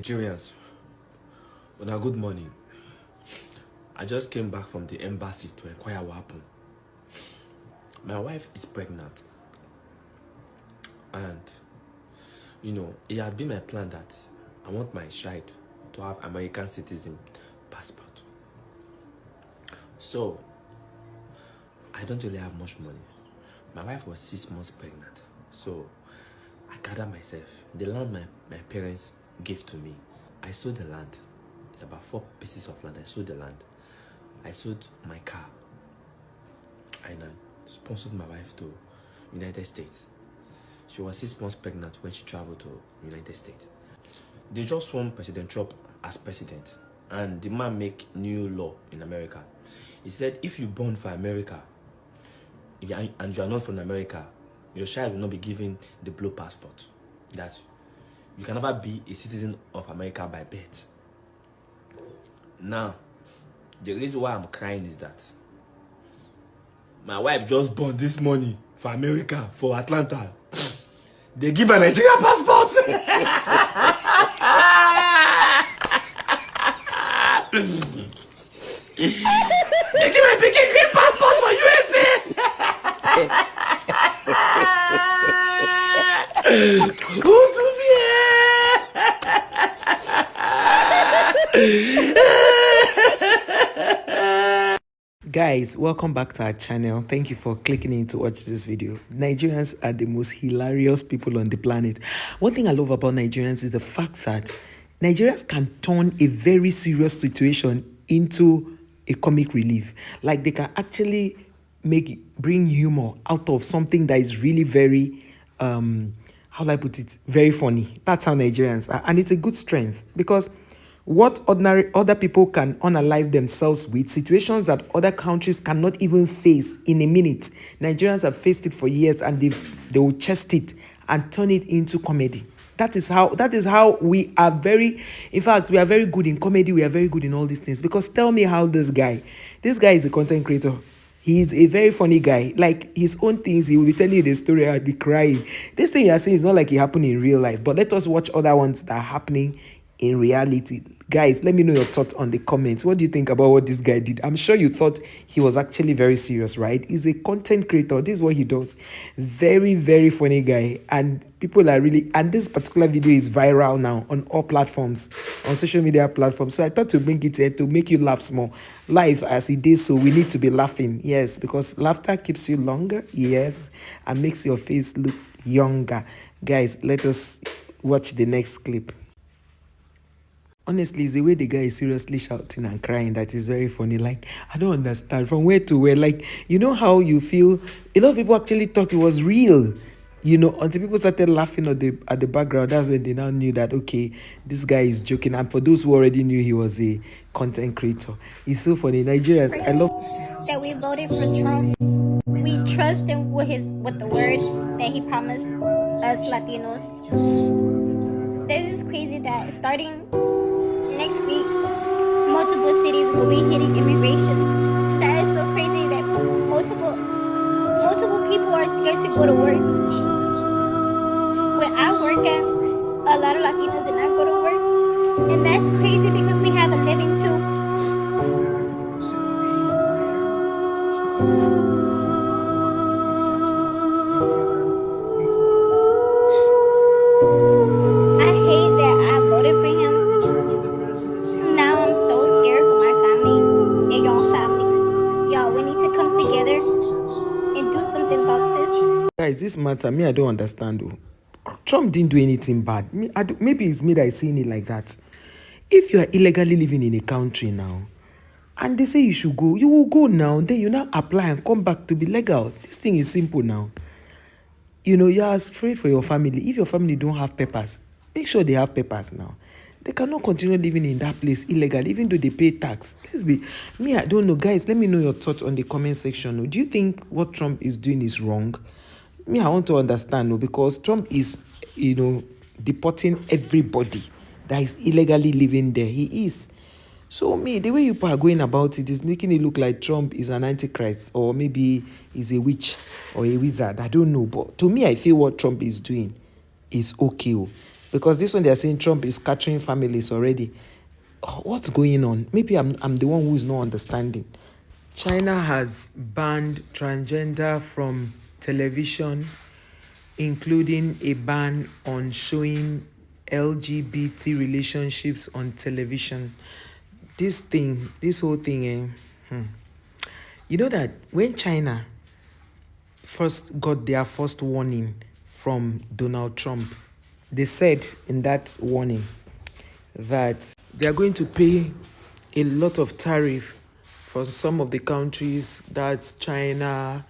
Nigerians, well, good morning. I just came back from the embassy to inquire what happened. My wife is pregnant, and it had been my plan that I want my child to have American citizen passport. So I don't really have much money. My wife was 6 months pregnant, so I gathered myself. The land my parents gave to me, I sold the land. It's about 4 pieces of land. I sold the land. I sold my car, and I sponsored my wife to United States. She was 6 months pregnant when she traveled to United States. They just sworn President Trump as president, and the man make new law in America. He said if you born for America and you are not from America, your child will not be given the blue passport. That you can never be a citizen of America by birth. Now, the reason why I'm crying is that my wife just born this morning for America, for Atlanta. They give her a Nigerian passport. They give a big green passport for USA. Who do me? Guys, welcome back to our channel. Thank you for clicking in to watch this video. Nigerians are the most hilarious people on the planet. One thing I love about Nigerians is the fact that Nigerians can turn a very serious situation into a comic relief. Like they can actually bring humor out of something that is really very how do I put it, very funny. That's how Nigerians are, and it's a good strength, because what ordinary other people can unalive themselves with, situations that other countries cannot even face in a minute, Nigerians have faced it for years, and they will chest it and turn it into comedy. That is how we are in fact, we are very good in comedy. We are very good in all these things, because tell me how this guy is a content creator. He's a very funny guy. Like his own things, he will be telling you the story and be crying. This thing you are saying is not like it happened in real life, but let us watch other ones that are happening in reality. Guys, let me know your thoughts on the comments. What do you think about what this guy did? I'm sure you thought he was actually very serious, right? He's a content creator. This is what he does. Very, very funny guy. And people are really, and this particular video is viral now on all platforms, on social media platforms. So I thought to bring it here to make you laugh small. Live as it is, so we need to be laughing. Yes, because laughter keeps you longer. Yes, and makes your face look younger. Guys, let us watch the next clip. Honestly, it's the way the guy is seriously shouting and crying that is very funny. Like, I don't understand from where to where. Like, you know how you feel? A lot of people actually thought it was real, until people started laughing at the background. That's when they now knew that, okay, this guy is joking. And for those who already knew he was a content creator, it's so funny. Nigerians, I love that we voted for Trump. We trust him with the word that he promised us Latinos. This is crazy that starting next week, multiple cities will be hitting immigration. That is so crazy that multiple people are scared to go to work. When I work at, a lot of Latinos did not go to work, and that's crazy because we have a living too. Guys, this matter, me, I don't understand though. Trump didn't do anything bad. Maybe it's me that is seeing it like that. If you are illegally living in a country now, and they say you should go, you will go now. Then you now apply and come back to be legal. This thing is simple now. You are afraid for your family. If your family don't have papers, make sure they have papers now. They cannot continue living in that place illegally, even though they pay tax. Me, I don't know. Guys, let me know your thoughts on the comment section. Do you think what Trump is doing is wrong? Me, I want to understand, because Trump is, deporting everybody that is illegally living there. He is. So me, the way you are going about it is making it look like Trump is an antichrist, or maybe he's a witch or a wizard. I don't know. But to me, I feel what Trump is doing is okay. Because this one they are saying Trump is scattering families already. What's going on? Maybe I'm the one who is not understanding. China has banned transgender from television, including a ban on showing LGBT relationships on television. This whole thing, you know that when China first got their first warning from Donald Trump, they said in that warning that they are going to pay a lot of tariff for some of the countries, that's China,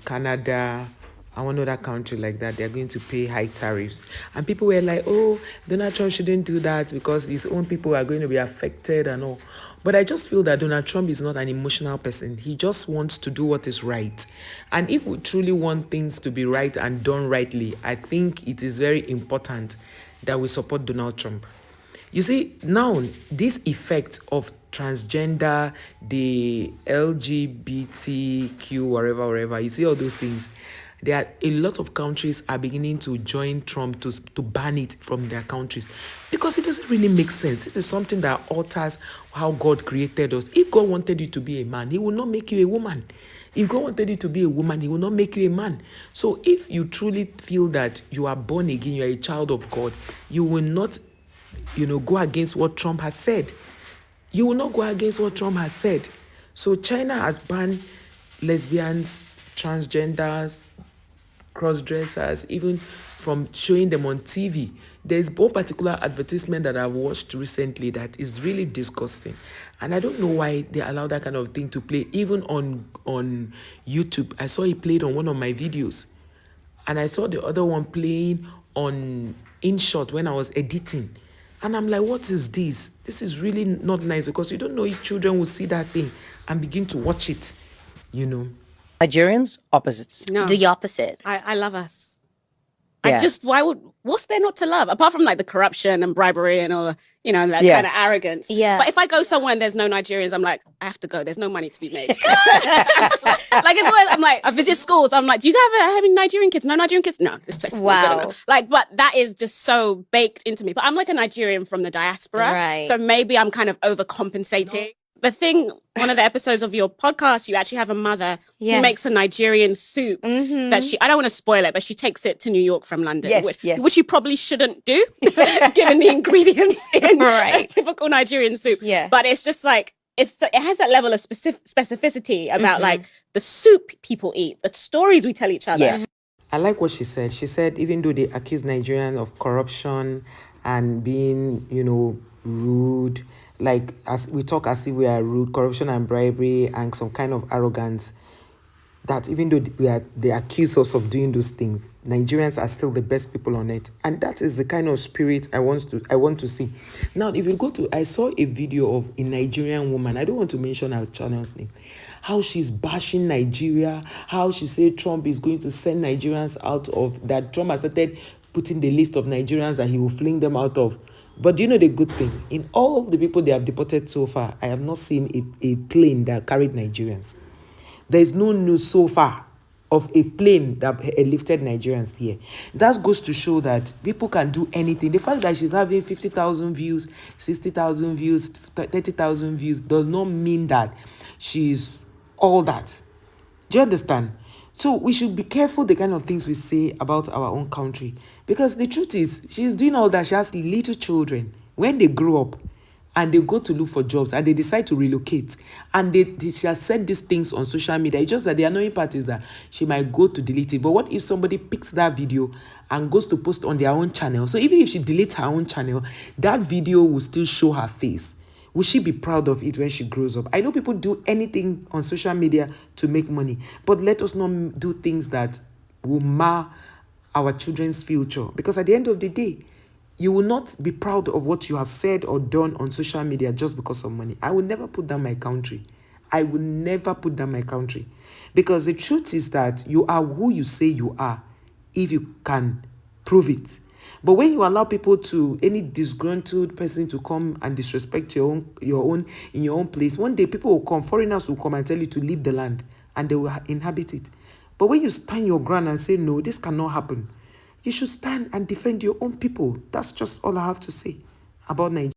Canada, and one other country like that. They're going to pay high tariffs. And people were like, oh, Donald Trump shouldn't do that because his own people are going to be affected and all. But I just feel that Donald Trump is not an emotional person. He just wants to do what is right. And if we truly want things to be right and done rightly, I think it is very important that we support Donald Trump. You see, now, this effect of transgender, the LGBTQ, wherever, you see all those things, there are a lot of countries are beginning to join Trump to ban it from their countries because it doesn't really make sense. This is something that alters how God created us. If God wanted you to be a man, he will not make you a woman. If God wanted you to be a woman, he will not make you a man. So if you truly feel that you are born again, you are a child of God, you will not go against what Trump has said. You will not go against what Trump has said. So China has banned lesbians, transgenders, cross-dressers, even from showing them on TV. There's one particular advertisement that I watched recently that is really disgusting. And I don't know why they allow that kind of thing to play. Even on YouTube, I saw it played on one of my videos. And I saw the other one playing on InShot when I was editing. And I'm like, what is this? This is really not nice because you don't know if children will see that thing and begin to watch it, Nigerians, opposites. No. The opposite. I love us. Yeah. What's there not to love? Apart from like the corruption and bribery and all, that kind of arrogance. Yeah. But if I go somewhere and there's no Nigerians, I'm like, I have to go. There's no money to be made. It's always, I'm like, I visit schools. I'm like, do you have any Nigerian kids? No Nigerian kids? No, this place is not good enough. But that is just so baked into me. But I'm like a Nigerian from the diaspora. Right. So maybe I'm kind of overcompensating. One of the episodes of your podcast, you actually have a mother who makes a Nigerian soup that I don't want to spoil it, but she takes it to New York from London, which you probably shouldn't do, given the ingredients in a typical Nigerian soup. Yeah. But it's just like, it has that level of specificity about like the soup people eat, the stories we tell each other. Yes. I like what she said. She said even though they accuse Nigerians of corruption and being, rude, like as we talk as if we are rude, corruption and bribery and some kind of arrogance, that even though they accuse us of doing those things, Nigerians are still the best people on earth. And that is the kind of spirit I want to see. Now, if you I saw a video of a Nigerian woman, I don't want to mention her channel's name, how she's bashing Nigeria, how she said Trump is going to send Nigerians out of, that Trump has started putting the list of Nigerians that he will fling them out of. But do you know the good thing? In all of the people they have deported so far, I have not seen a plane that carried Nigerians. There is no news so far of a plane that lifted Nigerians here. That goes to show that people can do anything. The fact that she's having 50,000 views, 60,000 views, 30,000 views does not mean that she's all that. Do you understand? So we should be careful the kind of things we say about our own country. Because the truth is, she's doing all that. She has little children. When they grow up and they go to look for jobs and they decide to relocate, and she has said these things on social media, it's just that the annoying part is that she might go to delete it. But what if somebody picks that video and goes to post on their own channel? So even if she deletes her own channel, that video will still show her face. Will she be proud of it when she grows up? I know people do anything on social media to make money, but let us not do things that will mar our children's future. Because at the end of the day, you will not be proud of what you have said or done on social media just because of money. I will never put down my country. I will never put down my country. Because the truth is that you are who you say you are if you can prove it. But when you allow any disgruntled person to come and disrespect your own in your own place, one day people will come, foreigners will come and tell you to leave the land and they will inhabit it. But when you stand your ground and say, no, this cannot happen, you should stand and defend your own people. That's just all I have to say about Nigeria.